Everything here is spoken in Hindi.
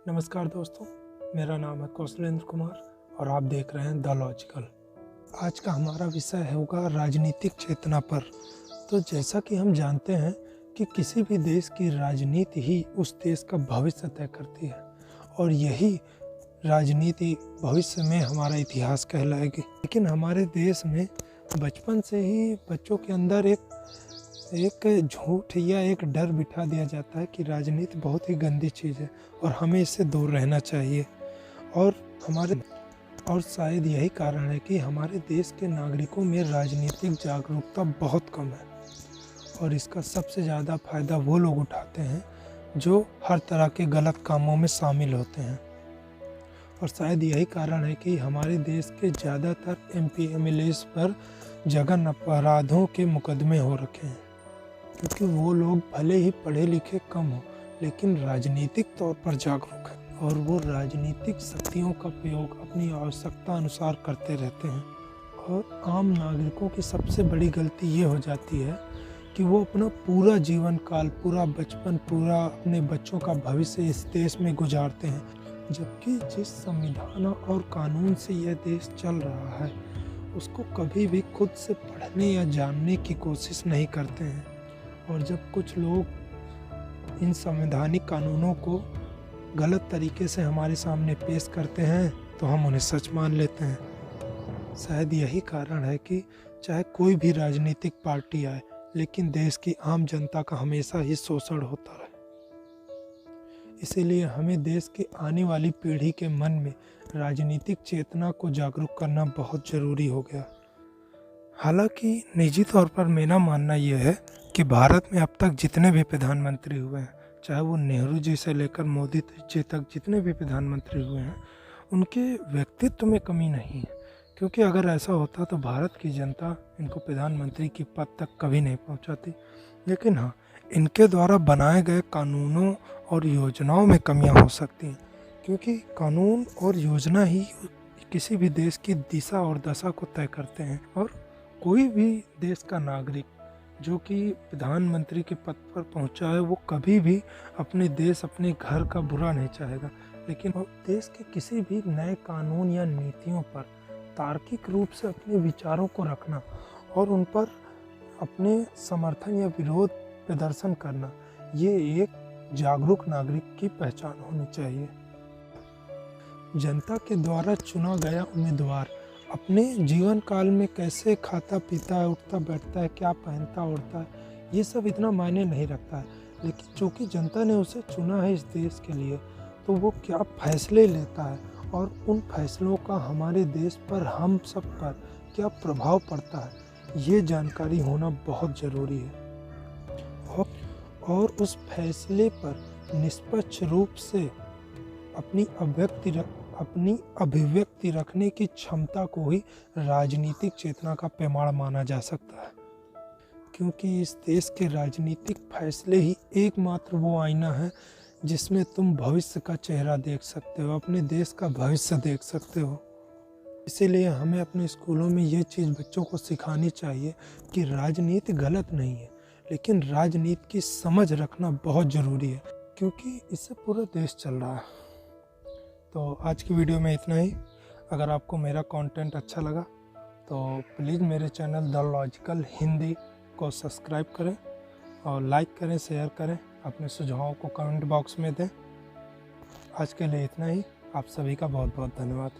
नमस्कार दोस्तों, मेरा नाम है कौशलेंद्र कुमार और आप देख रहे हैं द लॉजिकल। आज का हमारा विषय होगा राजनीतिक चेतना पर। तो जैसा कि हम जानते हैं कि किसी भी देश की राजनीति ही उस देश का भविष्य तय करती है और यही राजनीति भविष्य में हमारा इतिहास कहलाएगी। लेकिन हमारे देश में बचपन से ही बच्चों के अंदर एक झूठ या एक डर बिठा दिया जाता है कि राजनीति बहुत ही गंदी चीज़ है और हमें इससे दूर रहना चाहिए। और शायद यही कारण है कि हमारे देश के नागरिकों में राजनीतिक जागरूकता बहुत कम है और इसका सबसे ज़्यादा फ़ायदा वो लोग उठाते हैं जो हर तरह के गलत कामों में शामिल होते हैं। और शायद यही कारण है कि हमारे देश के ज़्यादातर MP MLAs पर जघन अपराधों के मुकदमे हो रखे हैं, क्योंकि वो लोग भले ही पढ़े लिखे कम हो लेकिन राजनीतिक तौर पर जागरूक हैं और वो राजनीतिक शक्तियों का प्रयोग अपनी आवश्यकता अनुसार करते रहते हैं। और आम नागरिकों की सबसे बड़ी गलती ये हो जाती है कि वो अपना पूरा जीवन काल, पूरा बचपन, पूरा अपने बच्चों का भविष्य इस देश में गुजारते हैं, जबकि जिस संविधान और कानून से यह देश चल रहा है उसको कभी भी खुद से पढ़ने या जानने की कोशिश नहीं करते हैं। और जब कुछ लोग इन संवैधानिक कानूनों को गलत तरीके से हमारे सामने पेश करते हैं तो हम उन्हें सच मान लेते हैं। शायद यही कारण है कि चाहे कोई भी राजनीतिक पार्टी आए लेकिन देश की आम जनता का हमेशा ही शोषण होता रहे। इसीलिए हमें देश की आने वाली पीढ़ी के मन में राजनीतिक चेतना को जागरूक करना बहुत ज़रूरी हो गया। हालांकि निजी तौर पर मेरा मानना यह है कि भारत में अब तक जितने भी प्रधानमंत्री हुए हैं, चाहे वो नेहरू जी से लेकर मोदी जी तक जितने भी प्रधानमंत्री हुए हैं, उनके व्यक्तित्व में कमी नहीं है। क्योंकि अगर ऐसा होता तो भारत की जनता इनको प्रधानमंत्री की पद तक कभी नहीं पहुंचाती। लेकिन हाँ, इनके द्वारा बनाए गए कानूनों और योजनाओं में कमियां हो सकती हैं, क्योंकि कानून और योजना ही किसी भी देश की दिशा और दशा को तय करते हैं। और कोई भी देश का नागरिक जो कि प्रधानमंत्री के पद पर पहुंचा है वो कभी भी अपने देश, अपने घर का बुरा नहीं चाहेगा। लेकिन देश के किसी भी नए कानून या नीतियों पर तार्किक रूप से अपने विचारों को रखना और उन पर अपने समर्थन या विरोध प्रदर्शन करना, ये एक जागरूक नागरिक की पहचान होनी चाहिए। जनता के द्वारा चुना गया उम्मीदवार अपने जीवन काल में कैसे खाता पीता है, उठता बैठता है, क्या पहनता ओढ़ता है, ये सब इतना मायने नहीं रखता है। लेकिन चूँकि जनता ने उसे चुना है इस देश के लिए, तो वो क्या फैसले लेता है और उन फैसलों का हमारे देश पर, हम सब पर क्या प्रभाव पड़ता है, ये जानकारी होना बहुत ज़रूरी है। और उस फैसले पर निष्पक्ष रूप से अपनी अभिव्यक्ति रखने की क्षमता को ही राजनीतिक चेतना का प्रमाण माना जा सकता है। क्योंकि इस देश के राजनीतिक फैसले ही एकमात्र वो आईना है जिसमें तुम भविष्य का चेहरा देख सकते हो, अपने देश का भविष्य देख सकते हो। इसीलिए हमें अपने स्कूलों में ये चीज़ बच्चों को सिखानी चाहिए कि राजनीति गलत नहीं है, लेकिन राजनीति की समझ रखना बहुत ज़रूरी है, क्योंकि इससे पूरा देश चल रहा है। तो आज की वीडियो में इतना ही। अगर आपको मेरा कंटेंट अच्छा लगा तो प्लीज़ मेरे चैनल द लॉजिकल हिंदी को सब्सक्राइब करें और लाइक करें, शेयर करें, अपने सुझावों को कमेंट बॉक्स में दें। आज के लिए इतना ही। आप सभी का बहुत बहुत धन्यवाद।